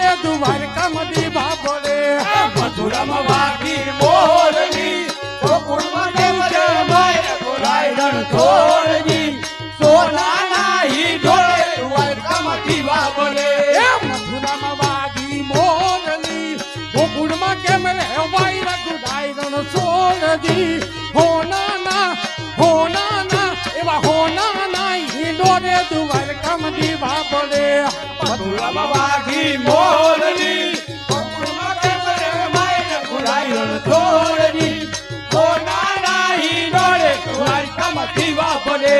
ડોરે દ્વારકા મધી બાપડે મથુરામાં વાગી મોરલી ગોકુળમાં કેમ છે માય ગોરાઈ રણ છોડજી સોનાના હી ઢોળે દ્વારકામાંથી વાગલે મથુરામાં વાગી મોરલી ગોકુળમાં કેમ રે વાયર ગુડાઈ રણ છોડજી હોનાના એવા હોનાના હી ડોરે દ્વારકા મધી બાપડે મથુરામાં વાગી મોરલી ગોકુળમાં કેમ રે માય ગોરાઈ રણ છોડજી સોનાના હી ઢોળે દ્વારકામાંથી વાગલે